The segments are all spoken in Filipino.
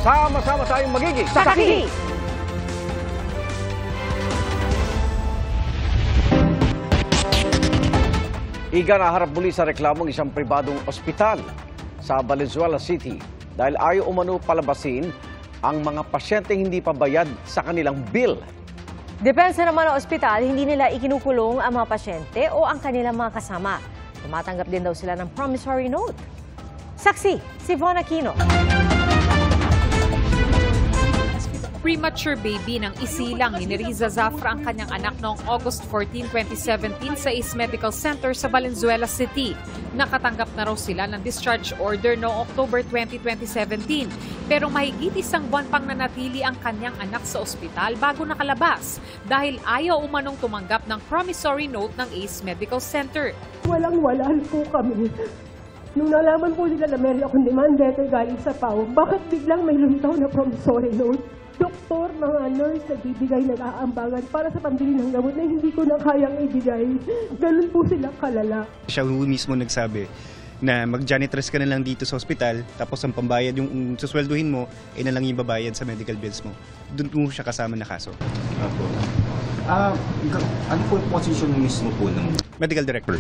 Sama-sama tayong magiging Saksi! Iga naharap muli sa reklamong isang pribadong ospital sa Valenzuela City dahil ayaw umano palabasin ang mga pasyenteng hindi pa bayad sa kanilang bill. Depensa naman ng ospital, hindi nila ikinukulong ang mga pasyente o ang kanilang mga kasama. Tumatanggap din daw sila ng promissory note. Saksi, si Von Aquino. Premature baby ng isilang ni Riza Zafra ang kanyang anak noong August 14, 2017 sa East Medical Center sa Valenzuela City. Nakatanggap na raw sila ng discharge order noong October 20, 2017. Pero mahigit isang buwan pang nanatili ang kanyang anak sa ospital bago nakalabas dahil ayaw umanong tumanggap ng promissory note ng East Medical Center. Walang-walaan po kami. Nung nalaman po nila na meron akong demand letter galing sa PAO, bakit biglang may lumitaw na promissory note? Doktor, mga nurse, nagbibigay ng aambangan para sa pambili ng gamot na hindi ko na kayang ibigay. Ganun po sila kalala. Siya mismo nagsabi na mag-janitress ka na lang dito sa ospital, tapos ang pambayad, yung suswelduhin mo, ay na lang yung babayad sa medical bills mo. Doon mo siya kasama na kaso. Ano po yung position mismo po ng Medical director?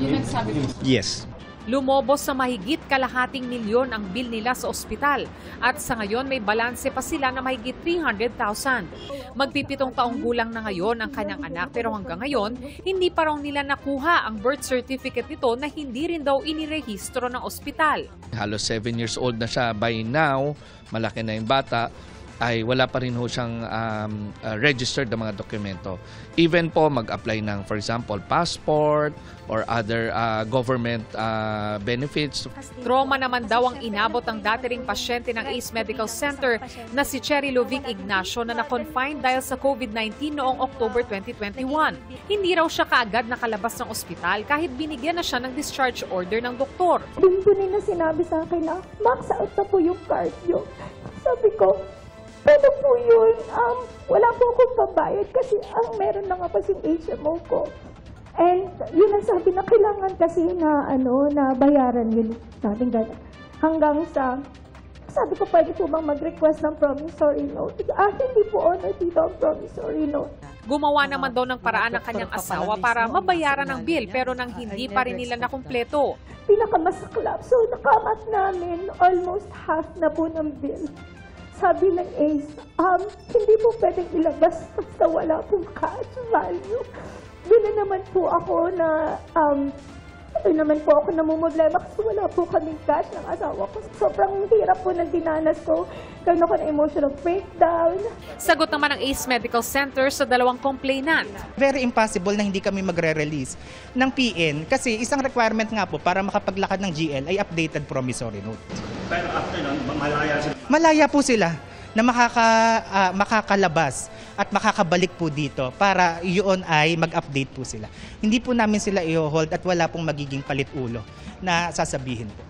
Yun nagsabi mo? Yes. Lumobos sa mahigit kalahating milyon ang bill nila sa ospital at sa ngayon may balanse pa sila na mahigit 300,000. Magpipitong taong gulang na ngayon ang kanyang anak pero hanggang ngayon hindi pa raw nila nakuha ang birth certificate nito na hindi rin daw inirehistro ng ospital. Halos 7 years old na siya by now, malaki na yung bata, ay wala pa rin ho siyang registered na mga dokumento. Even po mag-apply ng, for example, passport or other government benefits. Trauma naman daw ang inabot ng dati ring pasyente ng East Medical Center na si Cherry Lovic Ignacio na na-confine dahil sa COVID-19 noong October 2021. Hindi raw siya kaagad nakalabas ng ospital kahit binigyan na siya ng discharge order ng doktor. Doon po nila sinabi sa akin na max out na po yung cardio. Sabi ko, pero po yun, wala po akong babayad kasi ang meron na nga kasi HMO ko. And yun ang sabi na kailangan kasi na, na bayaran yun. Dating gano'n. Hanggang sa, sabi ko pwede po bang mag-request ng promissory note? Hindi po honor dito ang promissory note. Gumawa naman daw ng paraan ng kanyang asawa para mabayaran ang bill pero nang hindi pa rin nila nakumpleto. Pinakamasaklap. So nakamat namin almost half na po ng bill. Sabi ng ACE, hindi po pwedeng ilabas basta wala pong cash value. Doon na naman po ako na, namumblema kasi wala po kaming cash ng asawa ko. Sobrang hirap po ng dinanas ko. Karoon ako ng emotional breakdown. Sagot naman ng Ace Medical Center sa dalawang complainant. Very impossible na hindi kami magre-release ng PN kasi isang requirement nga po para makapaglakad ng GL ay updated promissory note. Pero after nun, malaya sila? Malaya po sila na makakalabas at makakabalik po dito para yun ay mag-update po sila. Hindi po namin sila i-hold at wala pong magiging palit ulo na sasabihin po.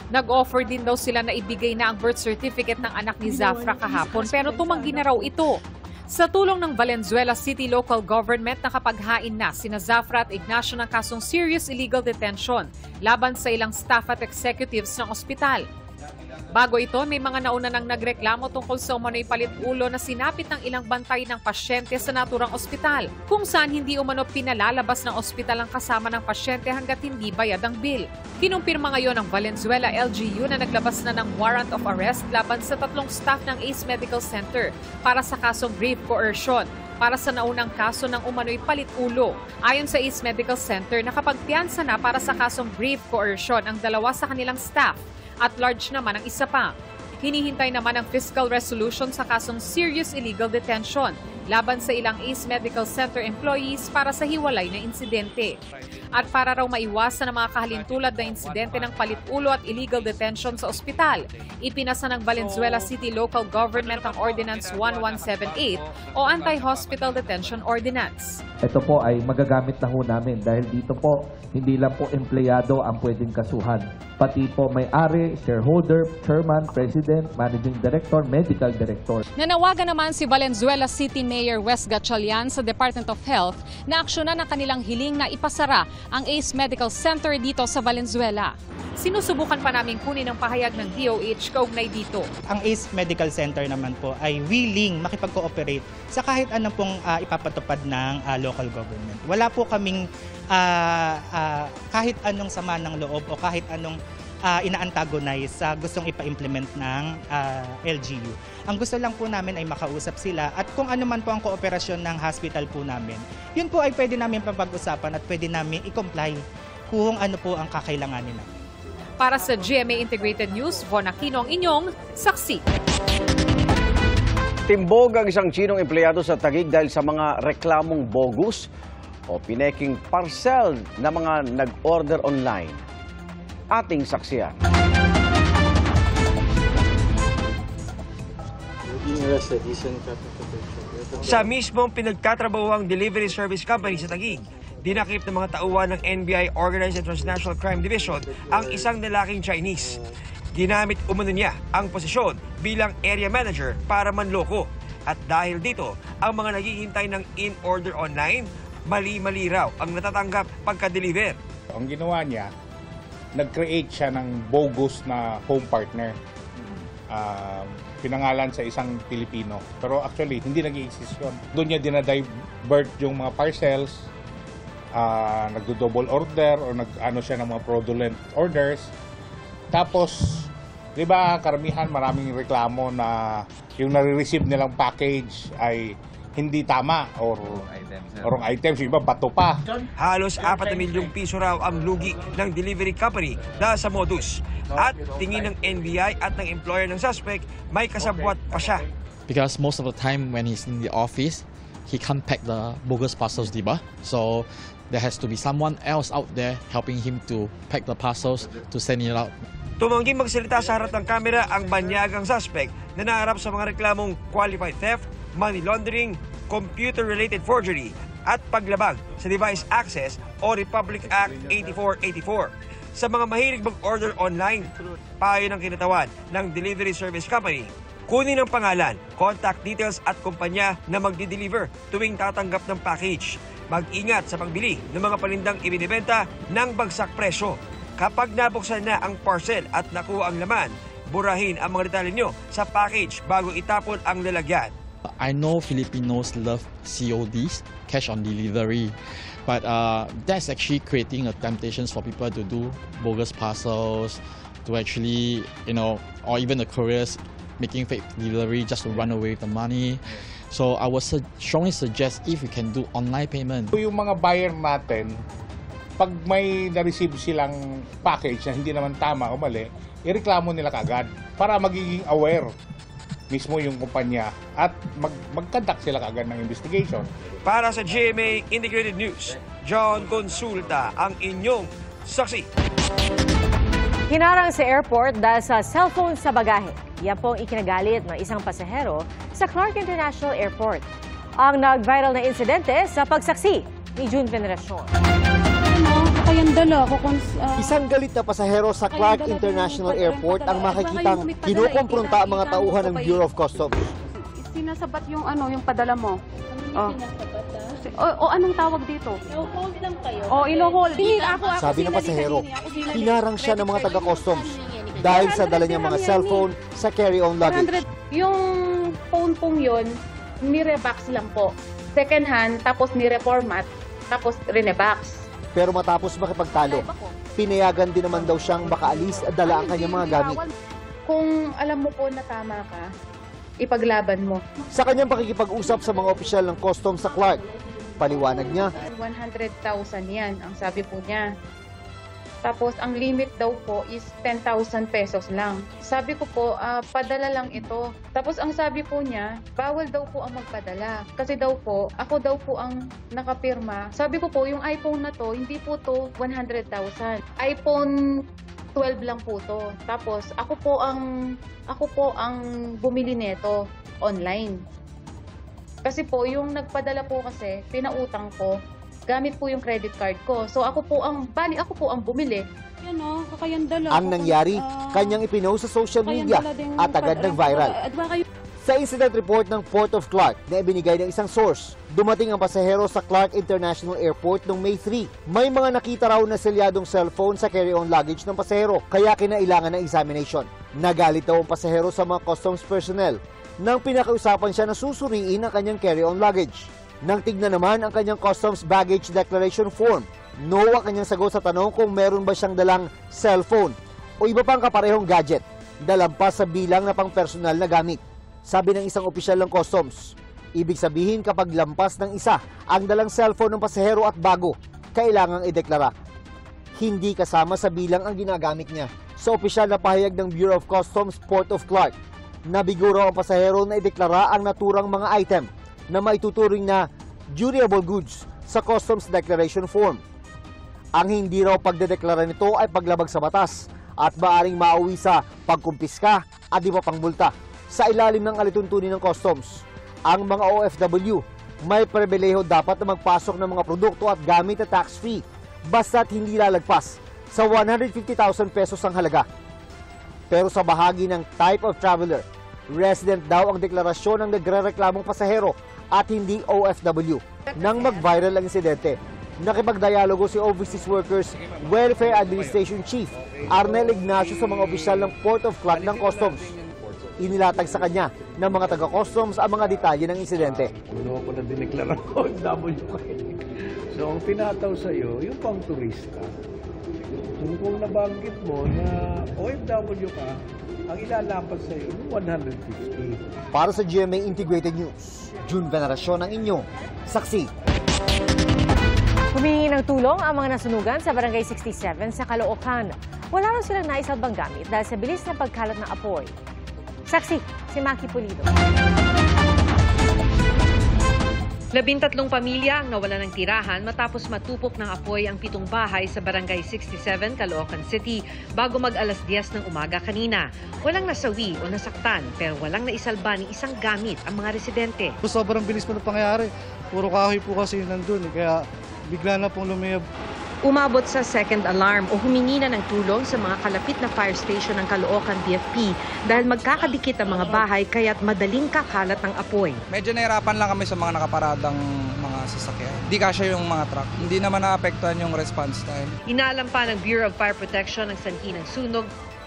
Nag-offer din daw sila na ibigay na ang birth certificate ng anak ni Zafra kahapon pero tumanggi na raw ito. Sa tulong ng Valenzuela City Local Government, nakapaghain na sina Zafra at Ignacio ng kasong serious illegal detention laban sa ilang staff at executives ng ospital. Bago ito, may mga nauna nang nagreklamo tungkol sa umano'y palit-ulo na sinapit ng ilang bantay ng pasyente sa naturang ospital, kung saan hindi umano pinalalabas ng ospital ang kasama ng pasyente hanggat hindi bayad ang bill. Kinumpirma ngayon ng Valenzuela LGU na naglabas na ng warrant of arrest laban sa 3 staff ng Ace Medical Center para sa kasong grave coercion para sa naunang kaso ng umano'y palit-ulo. Ayon sa East Medical Center, nakapagpiyansa na para sa kasong grave coercion ang 2 sa kanilang staff at large naman ang isa pa. Hinihintay naman ang fiscal resolution sa kasong serious illegal detention laban sa ilang East Medical Center employees para sa hiwalay na insidente. At para raw maiwasan ang mga kahalintulad na insidente ng palit-ulo at illegal detention sa ospital, ipinasa ng Valenzuela City Local Government ang Ordinance 1178 o Anti-Hospital Detention Ordinance. Ito po ay magagamit na ho namin dahil dito po hindi lang po empleyado ang pwedeng kasuhan. Pati po may-ari, shareholder, chairman, president, managing director, medical director. Nanawagan naman si Valenzuela City Mayor Wes Gatchalian sa Department of Health na aksyonan ang kanilang hiling na ipasara ang ACE Medical Center dito sa Valenzuela. Sinusubukan pa namin kunin ang pahayag ng DOH kaugnay dito. Ang ACE Medical Center naman po ay willing makipag-cooperate sa kahit anong pong ipapatupad ng local government. Wala po kaming kahit anong sama ng loob o kahit anong ina-antagonize sa gustong ipa-implement ng LGU. Ang gusto lang po namin ay makausap sila at kung ano man po ang kooperasyon ng hospital po namin, yun po ay pwede namin papag-usapan at pwede namin i-comply kung ano po ang kakailanganin namin. Para sa GMA Integrated News, Von Aquino ang inyong saksi. Timbog ang isang Chinong empleyado sa Taguig dahil sa mga reklamong bogus o pineking parcel na mga nag-order online. Ating saksiyan. Sa mismong pinagtatrabawang delivery service company sa Taguig, dinakip ng mga tauhan ng NBI Organized and Transnational Crime Division ang isang lalaking Chinese. Ginamit umano niya ang posisyon bilang area manager para manloko. At dahil dito, ang mga naghihintay ng in-order online, mali-mali raw ang natatanggap pagka-deliver. Ang ginawa niya, nag-create siya ng bogus na home partner. Pinangalan sa isang Pilipino. Pero actually, hindi nag-i-exist yun. Doon niya dinadivert yung mga parcels, nagdo-double order o nag-ano siya ng mga fraudulent orders. Tapos, di ba karamihan maraming reklamo na yung nare-receive nilang package ay hindi tama or wrong items, yung iba bato pa. Halos 4 na milyong piso raw ang lugi ng delivery company dahil sa modus. At tingin ng NBI at ng employer ng suspect, may kasabwat pa siya. Because most of the time when he's in the office, he can't pack the bogus parcels, diba? So there has to be someone else out there helping him to pack the parcels to send it out. Tumangging magsalita sa harap ng kamera ang banyagang suspect na naharap sa mga reklamong qualified theft, money laundering, computer-related forgery at paglabag sa Device Access o Republic Act 8484. Sa mga mahilig mag-order online, payo ng kinatawan ng delivery service company, kunin ang pangalan, contact details at kumpanya na magdi-deliver tuwing tatanggap ng package. Mag-ingat sa pagbili ng mga palindang ibinibenta ng bagsak presyo. Kapag nabuksan na ang parcel at nakuha ang laman, burahin ang mga detalye nyo sa package bago itapon ang lalagyan. I know Filipinos love CODs, cash on delivery, but that's actually creating a temptations for people to do bogus parcels, to actually, or even the couriers making fake delivery just to run away with the money. So I would strongly suggest if you can do online payment. Yung mga buyer natin, pag may na-receive silang package na hindi naman tama o mali, ireklamo nila kagad para magiging aware mismo yung kumpanya at mag-conduct sila kagad ng investigation. Para sa GMA Integrated News, John Consulta ang inyong saksi. Hinarang sa airport dahil sa cellphone sa bagahe. Yan pong ikinagalit ng isang pasahero sa Clark International Airport. Ang nag-viral na insidente sa pagsaksi ni June Veneracion. Isang galit na pasahero sa Clark International Airport ang makikitang kinukumpronta ang mga tauhan ng Bureau of Customs. Sinasabat yung yung padala mo. O anong tawag dito? I-hold lang kayo. I-hold. Sabi ng pasahero, hinarang siya ng mga taga-customs dahil sa dala niyang mga cellphone sa carry-on luggage. Yung phone pong yun, nire-box lang po. Second hand, tapos nire-format, tapos rene-box. Pero matapos makipagtalo, pinayagan din naman daw siyang makaalis at dala ang kanyang mga gamit. Kung alam mo po na tama ka, ipaglaban mo. Sa kanyang pakikipag-usap sa mga opisyal ng customs sa Clark, paliwanag niya, 100,000 yan, ang sabi po niya. Tapos, ang limit daw po is 10,000 pesos lang. Sabi ko po, padala lang ito. Tapos, ang sabi po niya, bawal daw po ang magpadala. Kasi daw po, ako daw po ang nakapirma. Sabi ko po, yung iPhone na to, hindi po to 100,000. iPhone 12 lang po to. Tapos, ako po ang bumili nito online. Kasi po, yung nagpadala po kasi, pinautang ko, gamit po yung credit card ko. So ako po ang bumili. Ang nangyari, kanyang ipinost sa social media at agad nag-viral. Sa incident report ng Port of Clark na ibinigay ng isang source, dumating ang pasahero sa Clark International Airport noong May 3. May mga nakita raw na selyadong cellphone sa carry-on luggage ng pasahero, kaya kinailangan ng examination. Nagalit daw ang pasahero sa mga customs personnel nang pinakausapan siya na susuriin ang kanyang carry-on luggage. Nang tignan naman ang kanyang customs baggage declaration form, no ang kanyang sagot sa tanong kung meron ba siyang dalang cellphone o iba pang kaparehong gadget, dalampas sa bilang na pang-personal na gamit. Sabi ng isang opisyal ng customs, ibig sabihin kapag lampas ng isa ang dalang cellphone ng pasahero at bago, kailangang ideklara. Hindi kasama sa bilang ang ginagamit niya. Sa opisyal na pahayag ng Bureau of Customs Port of Clark, nabigo raw ang pasahero na ideklara ang naturang mga item na maituturing na durable goods sa customs declaration form. Ang hindi raw pagdedeklara nito ay paglabag sa batas at maaring mauwi sa pagkumpiska at iba pang multa. Sa ilalim ng alituntunin ng customs, ang mga OFW may pribileho dapat na magpasok ng mga produkto at gamit na tax-free basta't hindi lalagpas sa 150,000 pesos ang halaga. Pero sa bahagi ng type of traveler, resident daw ang deklarasyon ng nagrereklamong pasahero at hindi OFW. Nang mag-viral ang insidente, nakipagdialogo si Overseas Workers Welfare Administration Chief Arnel Ignacio sa mga opisyal ng Port of Clark ng Customs. Inilatag sa kanya ng mga taga-customs ang mga detalye ng insidente. Ano ko na dineklara ko, OFW kayo. So ang pinataw sa'yo, yung pang turista. So kung nabanggit mo na OFW ka, ang ilalapat sa'yo, 150. Para sa GMA Integrated News, June Veneracion ang inyong saksi. Humingi ng tulong ang mga nasunugan sa Barangay 67 sa Caloocan. Wala raw silang naisalbang gamit dahil sa bilis ng pagkalat ng apoy. Saksi, si Maki Pulido. 13 pamilya ang nawala ng tirahan matapos matupok ng apoy ang 7 bahay sa Barangay 67, Caloocan City bago mag-alas 10 ng umaga kanina. Walang nasawi o nasaktan pero walang naisalba ni isang gamit ang mga residente. Sobrang bilis po ng pangyayari. Puro kahoy po kasi nandun, kaya bigla na pong lumiyab. Umabot sa second alarm o humingi na ng tulong sa mga kalapit na fire station ng Caloocan BFP dahil magkakadikit ang mga bahay kaya't madaling kakalat ng apoy. Medyo nahirapan lang kami sa mga nakaparadang mga sasakyan. Hindi kasya yung mga truck. Hindi naman naapektuhan yung response time. Inaalam pa ng Bureau of Fire Protection ang sanhi ng sunog.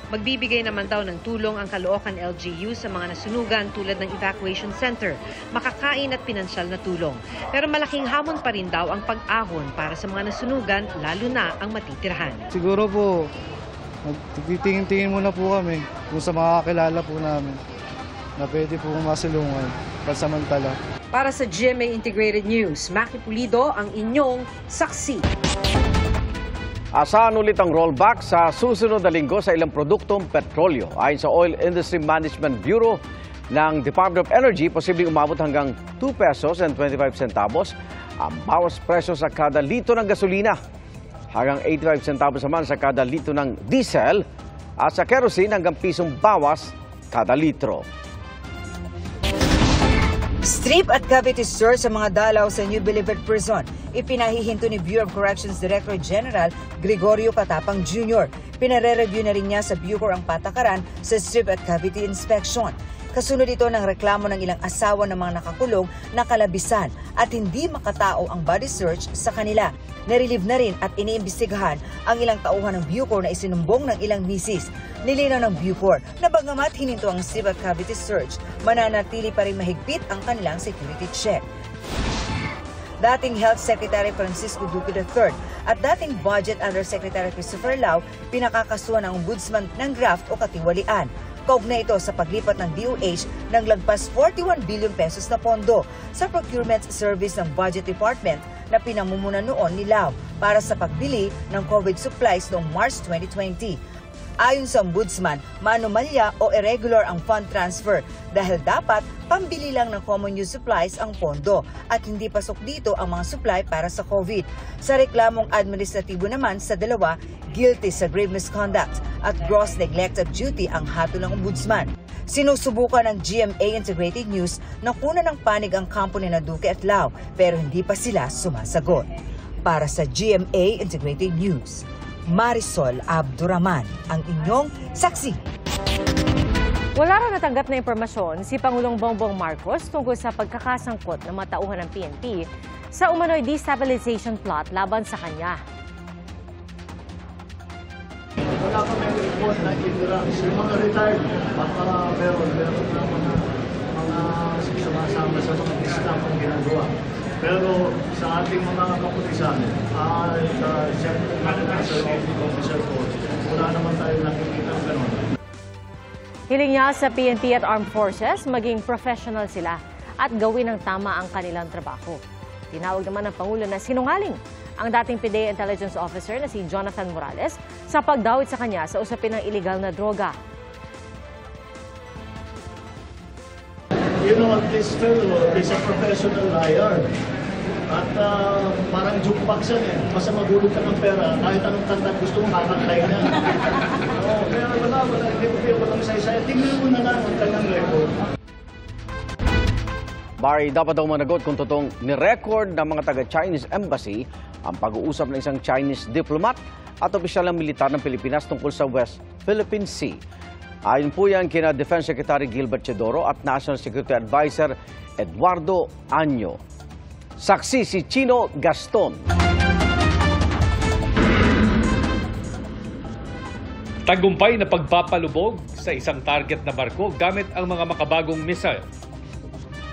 Magbibigay naman daw ng tulong ang Caloocan LGU sa mga nasunugan tulad ng evacuation center, makakain at pinansyal na tulong. Pero malaking hamon pa rin daw ang pag-ahon para sa mga nasunugan, lalo na ang matitirhan. Siguro po, titingin muna po kami kung sa mga kakilala po namin na pwede po masulungan pansamantala. Para sa GMA Integrated News, Maki Pulido ang inyong saksi. Asahan ulit ang rollback sa susunod na linggo sa ilang produktong petrolyo. Ayon sa Oil Industry Management Bureau ng Department of Energy, posibleng umabot hanggang 2 pesos and 25 centavos ang bawas presyo sa kada litro ng gasolina. Hanggang 85 centavos naman sa kada litro ng diesel at sa kerosene hanggang pisong bawas kada litro. Strip at cavity search sa mga dalaw sa New Boulevard Prison. Ipinahihinto ni Bureau of Corrections Director General Gregorio Catapang Jr. Pinare-review na rin niya sa Bucor ang patakaran sa strip at cavity inspection. Kasunod ito ng reklamo ng ilang asawa ng mga nakakulong na kalabisan at hindi makatao ang body search sa kanila. Nerelieve na rin at iniimbestigahan ang ilang tauhan ng Bucor na isinumbong ng ilang misis. Nilinaw ng Bucor na bagamat hininto ang strip at cavity search, mananatili pa rin mahigpit ang kanilang security check. Dating Health Secretary Francisco Duque III at dating Budget Undersecretary Christopher Lau pinakakasuhan ng ombudsman ng graft o katiwalian. Kaugnay ito sa paglipat ng DOH ng lagpas 41 billion pesos na pondo sa procurement service ng Budget Department na pinamumunan noon ni Lau para sa pagbili ng COVID supplies noong March 2020. Ayon sa ombudsman, maanomalya o irregular ang fund transfer dahil dapat pambili lang ng common use supplies ang pondo at hindi pasok dito ang mga supply para sa COVID. Sa reklamong administratibo naman sa dalawa, guilty sa grave misconduct at gross neglect of duty ang hatol ng ombudsman. Sinusubukan ng GMA Integrated News na kunan ng panig ang kampo ni Duque at Lau pero hindi pa sila sumasagot. Para sa GMA Integrated News, Marisol Abduraman, ang inyong saksi. Wala raw natanggap na impormasyon si Pangulong Bongbong Marcos tungkol sa pagkakasangkot ng mga tauhan ng PNP sa umano'y destabilization plot laban sa kanya. Wala kami report na interacts. Yung mga retired, baka meron na mga sumasama sa mga discount ang ginagawa. Pero sa ating mga kapulisan, officer ko, wala naman tayo nakikita ng gano'n. Hiling niya sa PNP at Armed Forces maging professional sila at gawin ng tama ang kanilang trabaho. Tinawag naman ng Pangulo na sinungaling ang dating PDEA Intelligence Officer na si Jonathan Morales sa pagdawit sa kanya sa usapin ng iligal na droga. You know, this fellow is a professional liar. At parang jukebox yan eh. Basta magulog ka ng pera, kahit anong kanta gusto mo, kakantay na. Kaya walang saysay. Tingnan mo na lang ang kanyang record. Barry, dapat daw managot kung totoong ni-record ng mga taga-Chinese Embassy ang pag-uusap ng isang Chinese diplomat at opisyal ng militar ng Pilipinas tungkol sa West Philippine Sea. Ayon po yan kina Defense Secretary Gilbert Teodoro at National Security Advisor Eduardo Año. Saksi si Chino Gaston. Tagumpay na pagpapalubog sa isang target na barko gamit ang mga makabagong missile.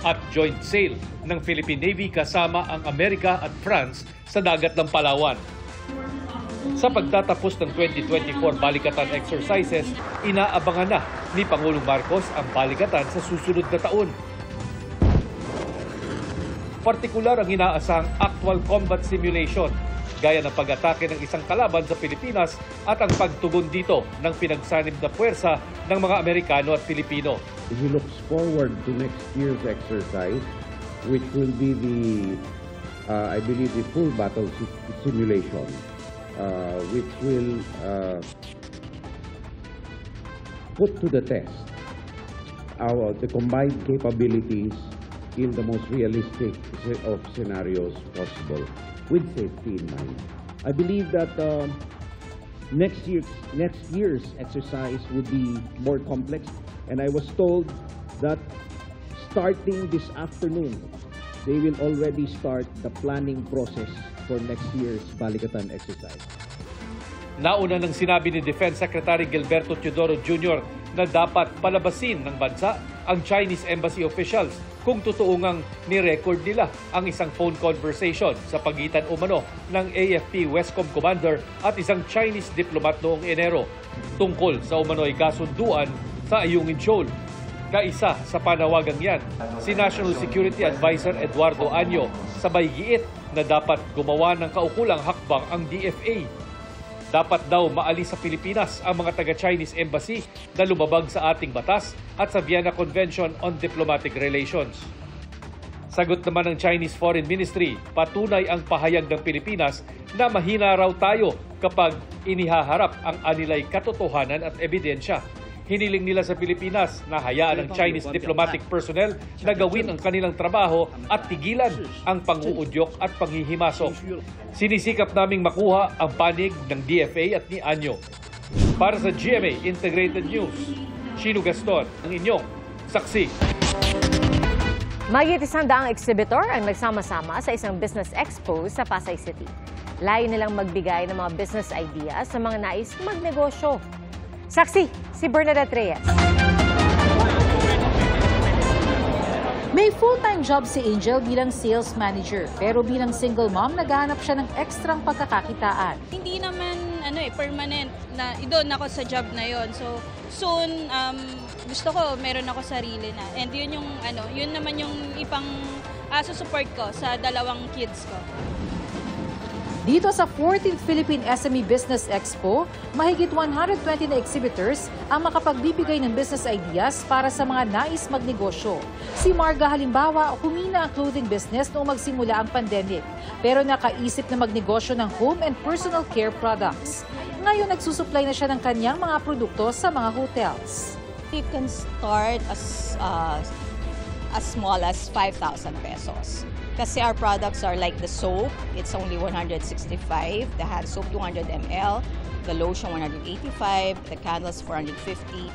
At joint sail ng Philippine Navy kasama ang Amerika at France sa dagat ng Palawan. Sa pagtatapos ng 2024 balikatan exercises, inaabangan na ni Pangulong Marcos ang balikatan sa susunod na taon. Partikular ang inaasang actual combat simulation, gaya ng pag-atake ng isang kalaban sa Pilipinas at ang pagtugon dito ng pinagsanib na puwersa ng mga Amerikano at Pilipino. He looks forward to next year's exercise, which will be the, I believe, the full battle simulation, which will put to the test the combined capabilities in the most realistic of scenarios possible, with safety in mind. I believe that next year's exercise would be more complex, and I was told that starting this afternoon, they will already start the planning process for next year's Balikatan exercise. Nauna nang sinabi ni Defense Secretary Gilberto Teodoro Jr. na dapat palabasin ng bansa ang Chinese Embassy officials kung totoo ngang ni-record nila ang isang phone conversation sa pagitan umano ng AFP Westcom Commander at isang Chinese diplomat noong Enero tungkol sa umano'y kasunduan sa Ayungin Shoal. Kaisa sa panawagang yan, si National Security Advisor Eduardo Año sabay giit na dapat gumawa ng kaukulang hakbang ang DFA. Dapat daw maalis sa Pilipinas ang mga taga-Chinese Embassy na lumabag sa ating batas at sa Vienna Convention on Diplomatic Relations. Sagot naman ng Chinese Foreign Ministry, patunay ang pahayag ng Pilipinas na mahina raw tayo kapag inihaharap ang anilay katotohanan at ebidensya. Hiniling nila sa Pilipinas na hayaan ng Chinese diplomatic personnel na gawin ang kanilang trabaho at tigilan ang panguudyok at panghihimasok. Sinisikap naming makuha ang panig ng DFA at ni Año. Para sa GMA Integrated News, Chino Gaston, ang inyong saksi. Mahigit 100 exhibitor ang nagsama-sama sa isang business expo sa Pasay City. Layo nilang magbigay ng mga business ideas sa mga nais magnegosyo. Saksi, si Bernadette Reyes. May full-time job si Angel bilang sales manager, pero bilang single mom, naghahanap siya ng ekstrang pagkakakitaan. Hindi naman permanent na doon ako sa job na yon. So soon gusto ko meron ako sarili na. And yun yung yun naman yung ipang support ko sa dalawang kids ko. Dito sa 14th Philippine SME Business Expo, mahigit 120 na exhibitors ang makapagbibigay ng business ideas para sa mga nais magnegosyo. Si Marga halimbawa, humina ang clothing business noong magsimula ang pandemic, pero nakaisip na magnegosyo ng home and personal care products. Ngayon nagsusupply na siya ng kanyang mga produkto sa mga hotels. You can start as small as 5,000 pesos. Kasi our products are like the soap, it's only 165, the hand soap 200 ml, the lotion 185, the candles 450.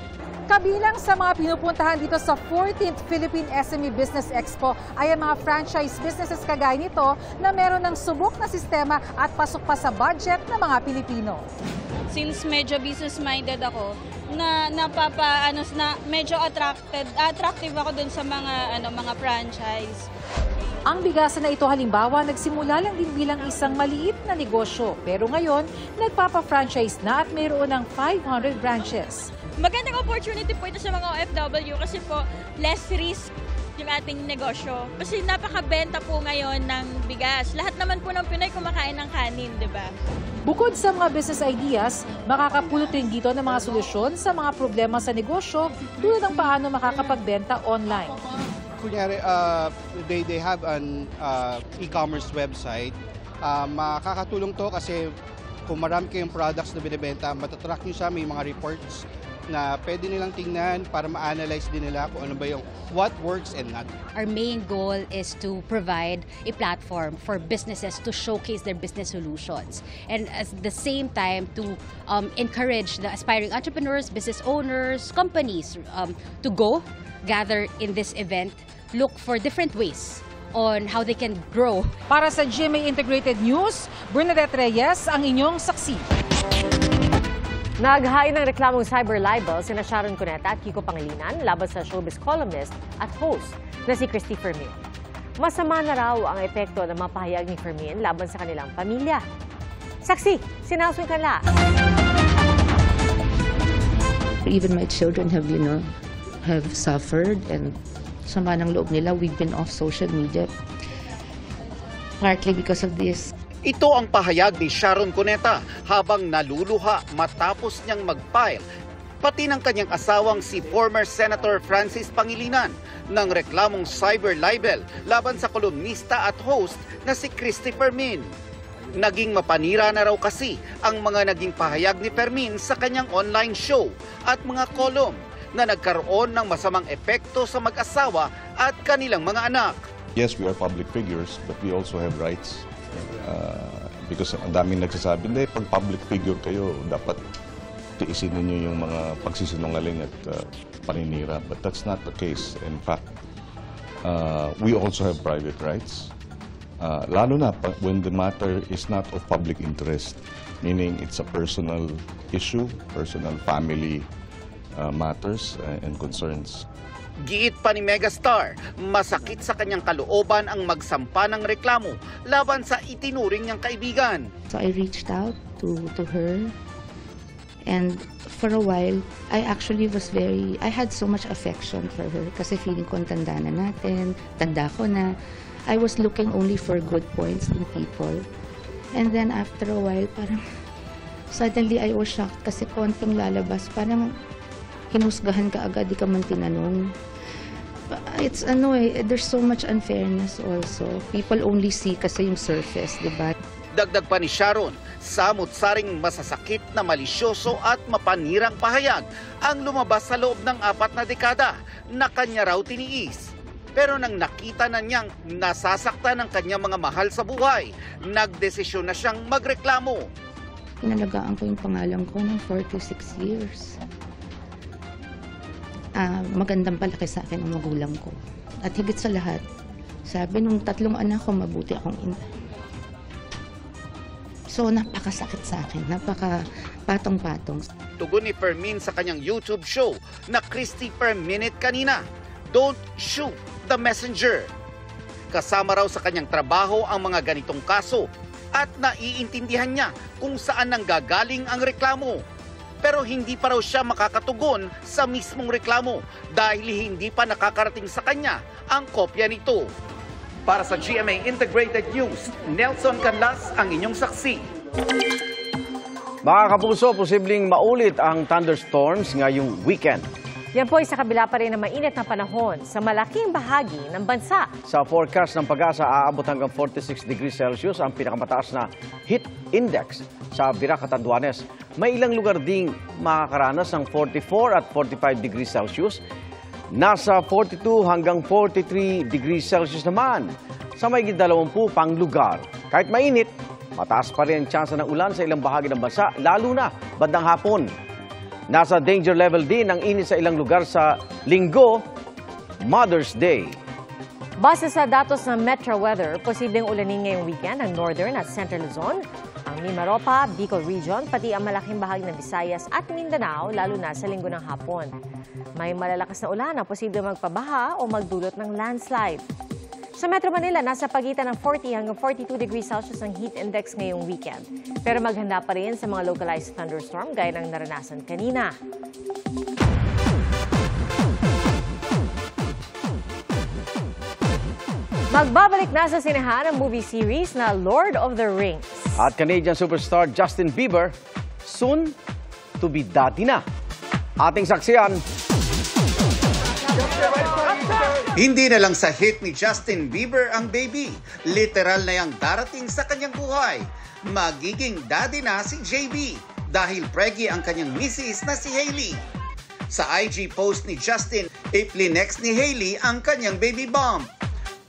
Kabilang sa mga pinupuntahan dito sa 14th Philippine SME Business Expo ay ang mga franchise businesses kagaya nito na meron ng subok na sistema at pasok pa sa budget ng mga Pilipino. Since medyo business-minded ako, medyo attractive ako dun sa mga franchise. Ang bigasan na ito halimbawa nagsimula lang din bilang isang maliit na negosyo pero ngayon nagpapa-franchise na at mayroon ng 500 branches. Magandang opportunity po ito sa mga OFW kasi po less risk yung ating negosyo. Kasi napakabenta po ngayon ng bigas. Lahat naman po ng Pinoy kumakain ng kanin, di ba? Bukod sa mga business ideas, makakapulot rin dito ng mga solusyon sa mga problema sa negosyo tulad ng paano makakapagbenta online. Kunyari, they have an e-commerce website. Makakatulong to kasi kung marami kayong products na binibenta, matatrack nyo siya, may mga reports na pwede nilang tingnan para ma-analyze din nila kung ano ba yung what works and not. Our main goal is to provide a platform for businesses to showcase their business solutions and at the same time to encourage the aspiring entrepreneurs, business owners, companies to gather in this event, look for different ways on how they can grow. Para sa GMA Integrated News, Bernadette Reyes ang inyong saksi. Naghain ng reklamong cyber libel sina Sharon Cuneta at Kiko Pangilinan laban sa showbiz columnist at host na si Christy Fermin. Masama na raw ang epekto ng mga pahayag ni Fermin laban sa kanilang pamilya. Saksi, si Nelson Canla. Even my children have suffered and sama ng loob nila. We've been off social media partly because of this. Ito ang pahayag ni Sharon Cuneta habang naluluha matapos niyang mag-file pati ng kanyang asawang si former Senator Francis Pangilinan ng reklamong cyber libel laban sa kolumnista at host na si Christy Fermin. Naging mapanira na raw kasi ang mga naging pahayag ni Fermin sa kanyang online show at mga kolum na nagkaroon ng masamang epekto sa mag-asawa at kanilang mga anak. Yes, we are public figures, but we also have rights. Because ang daming nagsasabi, hindi, pag public figure kayo, dapat tiisin ninyo yung mga pagsisinungaling at paninira. But that's not the case. In fact, we also have private rights. Lalo na when the matter is not of public interest, meaning it's a personal issue, personal family matters and concerns. Giit pa ni Megastar, masakit sa kanyang kalooban ang magsampa ng reklamo laban sa itinuring niyang kaibigan. So I reached out to her and for a while I had so much affection for her kasi feeling ko tanda na natin, tanda ko na. I was looking only for good points in people. And then after a while, parang suddenly I was shocked kasi konting lalabas, parang hinusgahan ka agad, di ka man tinanong. It's there's so much unfairness also. People only see kasi yung surface, di ba? Dagdag pa ni Sharon, samot-saring masasakit na malisyoso at mapanirang pahayag ang lumabas sa loob ng 4 na dekada na kanya raw tiniis. Pero nang nakita na niyang nasasaktan ng kanyang mga mahal sa buhay, nagdesisyon na siyang magreklamo. Inalagaan ko yung pangalan ko ng 46 years. Magandang palaki sa akin ang magulang ko. At higit sa lahat, sabi nung 3 anak ko, mabuti akong ina. So napakasakit sa akin, napaka-patong-patong. Tugon ni Fermin sa kanyang YouTube show na Christy Per Minute kanina, "Don't shoot the messenger." Kasama raw sa kanyang trabaho ang mga ganitong kaso at naiintindihan niya kung saan nanggagaling ang reklamo. Pero hindi pa raw siya makakatugon sa mismong reklamo dahil hindi pa nakakarating sa kanya ang kopya nito. Para sa GMA Integrated News, Nelson Canlas ang inyong saksi. Mga kapuso, posibleng maulit ang thunderstorms ngayong weekend. Yan po ay sa kabila pa rin ng mainit na panahon sa malaking bahagi ng bansa. Sa forecast ng Pag-asa, aabot hanggang 46 degrees Celsius ang pinakamataas na heat index sa Virac, Catanduanes. May ilang lugar ding makakaranas ng 44 at 45 degrees Celsius. Nasa 42 hanggang 43 degrees Celsius naman sa mahigit 20 pang lugar. Kahit mainit, mataas pa rin ang tsansa ng ulan sa ilang bahagi ng bansa, lalo na bandang hapon. Nasa danger level din ang init sa ilang lugar sa Linggo, Mother's Day. Base sa datos ng Metro Weather, posibleng ulanin ngayong weekend ang Northern at Central Luzon, ang Mimaropa, Bicol Region, pati ang malaking bahagi ng Visayas at Mindanao, lalo na sa linggo ng hapon. May malalakas na ulan na posibleng magpabaha o magdulot ng landslide. Sa Metro Manila, nasa pagitan ng 40 hanggang 42 degrees Celsius ang heat index ngayong weekend. Pero maghanda pa rin sa mga localized thunderstorm gaya ng naranasan kanina. Magbabalik na sa sinehan ang movie series na Lord of the Rings. At Canadian superstar Justin Bieber, soon to be daddy na. Ating saksiyan. Hindi na lang sa hit ni Justin Bieber ang baby. Literal na yang darating sa kanyang buhay. Magiging daddy na si JB dahil preggy ang kanyang misis na si Hailey. Sa IG post ni Justin, iplinex ni Hailey ang kanyang baby bump.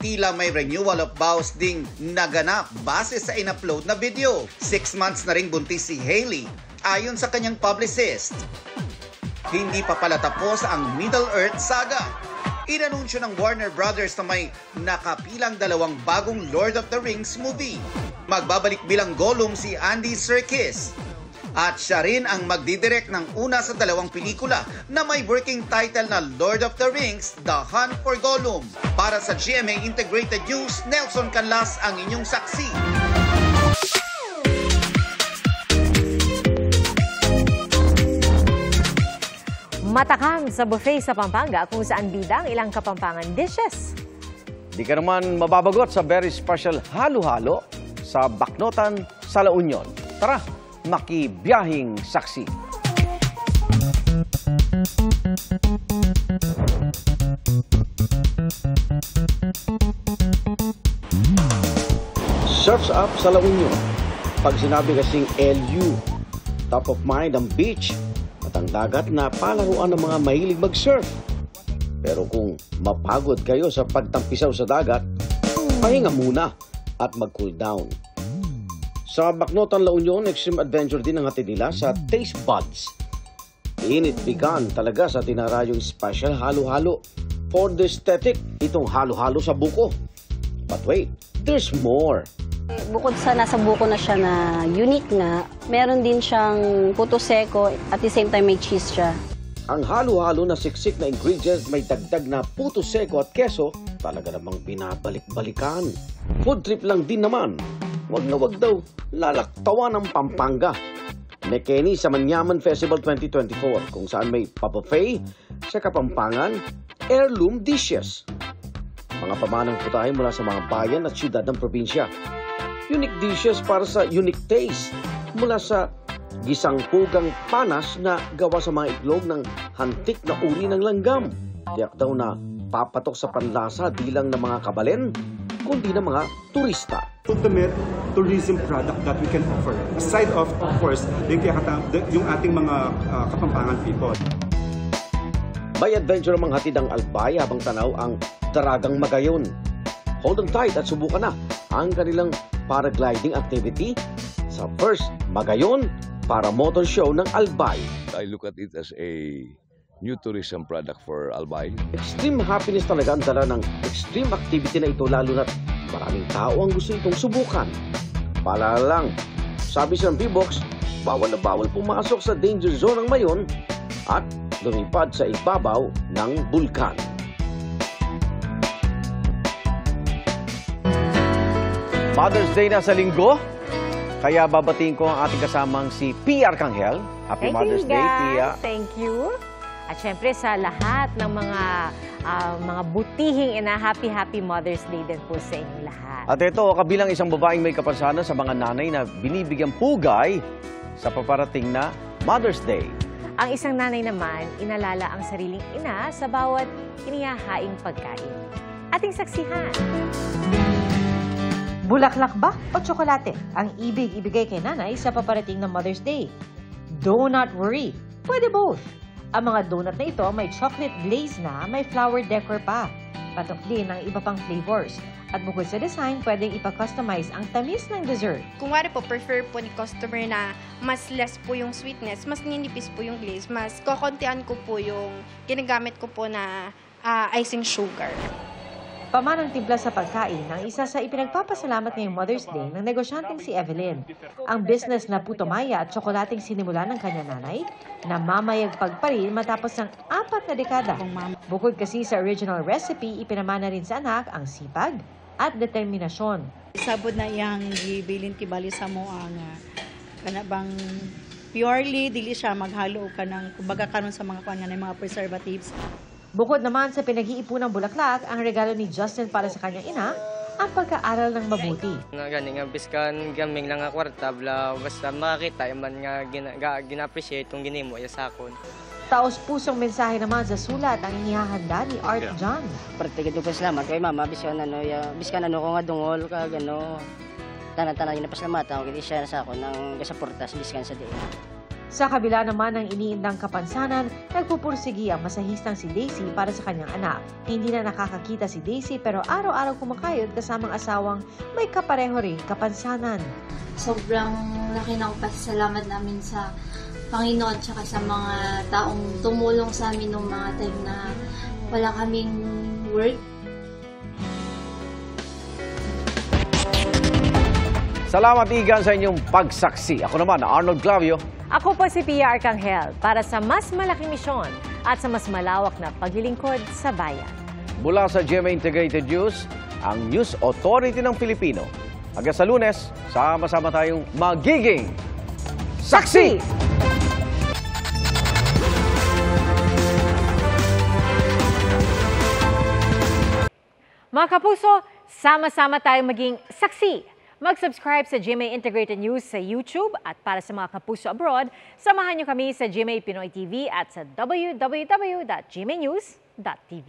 Tila may renewal of vows ding naganap base sa in-upload na video. 6 months na ring buntis si Hailey ayon sa kanyang publicist. Hindi pa pala tapos ang Middle-earth saga. Inanunsyo ng Warner Brothers na may nakapilang 2 bagong Lord of the Rings movie. Magbabalik bilang Gollum si Andy Serkis. At siya rin ang magdidirect ng una sa 2 pelikula na may working title na Lord of the Rings, The Hunt for Gollum. Para sa GMA Integrated News, Nelson Canlas ang inyong saksi. Matakam sa buffet sa Pampanga kung saan bidang ilang Kapampangan dishes. Di ka naman mababagot sa very special halo-halo sa Baknotan sa La Union. Tara, makibiyahing saksi. Surf's Up sa La Union. Pag sinabi kasing LU, top of mind ang beach at ang dagat na palaruan ng mga mahilig mag-surf. Pero kung mapagod kayo sa pagtampisaw sa dagat, pahinga muna at mag-cool down. Sa Baknotan La Union, extreme adventure din ang hatid nila sa Taste Buds. Init bigan talaga sa tinarayong special halo-halo. For the aesthetic, itong halo-halo sa buko. But wait, there's more. Bukod sa nasa buko na siya na unique nga, meron din siyang puto seko at the same time may cheese siya. Ang halo-halo na siksik na ingredients may dagdag na puto seko at keso, talaga namang binabalik-balikan. Food trip lang din naman. Wag na wag daw, lalaktawan ng Pampanga. Mekeni sa Manyaman Festival 2024 kung saan may pabuffet sa Kapampangan, heirloom dishes. Mga pamanang putahe mula sa mga bayan at syudad ng probinsya. Unique dishes para sa unique taste mula sa gisang pugang panas na gawa sa mga itlog ng hantik na uri ng langgam. Tiyak daw na papatok sa panlasa di lang ng mga kabalen, kundi ng mga turista. Ultimate tourism product that we can offer. Aside of course, yung ating mga Kapampangan people. May adventure namang hatid ang Albay habang tanaw ang Daragang Magayon. Hold on tight at subukan na ang kanilang paragliding activity sa first Magayon para motor show ng Albay. I look at it as a new tourism product for Albay. Extreme happiness talaga ang dala ng extreme activity na ito, lalo na maraming tao ang gusto itong subukan. Paalala lang, sabi sa P-Box, bawal na bawal pumasok sa danger zone ng Mayon at lumipad sa ibabaw ng bulkan. Mother's Day na sa linggo, kaya babatiin ko ang ating kasamang si Pia Arcangel. Happy Mother's Day, Pia. Thank you. At syempre sa lahat ng mga butihing ina, happy Mother's Day din po sa inyong lahat. At ito, kabilang isang babaeng may kapansanan sa mga nanay na binibigyang pugay sa paparating na Mother's Day. Ang isang nanay naman, inalala ang sariling ina sa bawat inihahaing pagkain. Ating saksihan. Bulaklak ba o tsokolate ang ibig ibigay kay nanay sa paparating na Mother's Day? Do not worry, pwede both. Ang mga donut na ito may chocolate glaze na may flower decor pa. Patok din ang iba pang flavors. At bukod sa design, pwedeng ipa-customize ang tamis ng dessert. Kung wari po, prefer po ni customer na mas less po yung sweetness, mas ninipis po yung glaze, mas kokontian ko po yung ginagamit ko po na icing sugar. Pamanang timpla sa pagkain ang isa sa ipinagpapasalamat ngayong Mother's Day ng negosyanteng si Evelyn. Ang business na putomaya at tsokolating sinimula ng kanya nanay, namamayagpag pa rin matapos ng 4 na dekada. Bukod kasi sa original recipe, ipinamana rin sa anak ang sipag at determinasyon. Sabod na iyang gibilin kibali sa mo ang kanabang purely dili siya maghalo ka ng kumbaga karon sa mga kuan nga mga preservatives. Bukod naman sa pinag-iipunang bulaklak, ang regalo ni Justin para sa kanyang ina, ang pagkaaral ng mabuti. Nga gani nga biskan gaming lang nga kwarta bla basta makita man nga gina-appreciate tong ginimo ya sakon. Taos-pusong mensahe naman sa sulat ang inihahanda ni Art John. Pertigid ko salamat kay mama biskan ano ko nga dungol ka gano. Tanan-tanan na pasalamatan ko kay siya sa ako nang gasuportas biskan sa diin. Sa kabila naman ng iniindang kapansanan, nagpupursigi ang masahistang si Daisy para sa kanyang anak. Hindi na nakakakita si Daisy pero araw-araw kumakayod kasamang asawang may kapareho ring kapansanan. Sobrang laki ng pasasalamat namin sa Panginoon at sa mga taong tumulong sa amin noong mga time na wala kaming work. Salamat Igan sa inyong pagsaksi. Ako naman, Arnold Clavio. Ako po si Pia Arcangel para sa mas malaking misyon at sa mas malawak na paglilingkod sa bayan. Mula sa GMA Integrated News, ang News Authority ng Pilipino. Hanggang sa Lunes, sama-sama tayong magiging saksi! Mga kapuso, sama-sama tayong maging saksi. Mag-subscribe sa GMA Integrated News sa YouTube at para sa mga kapuso abroad, samahan niyo kami sa GMA Pinoy TV at sa www.gmanews.tv.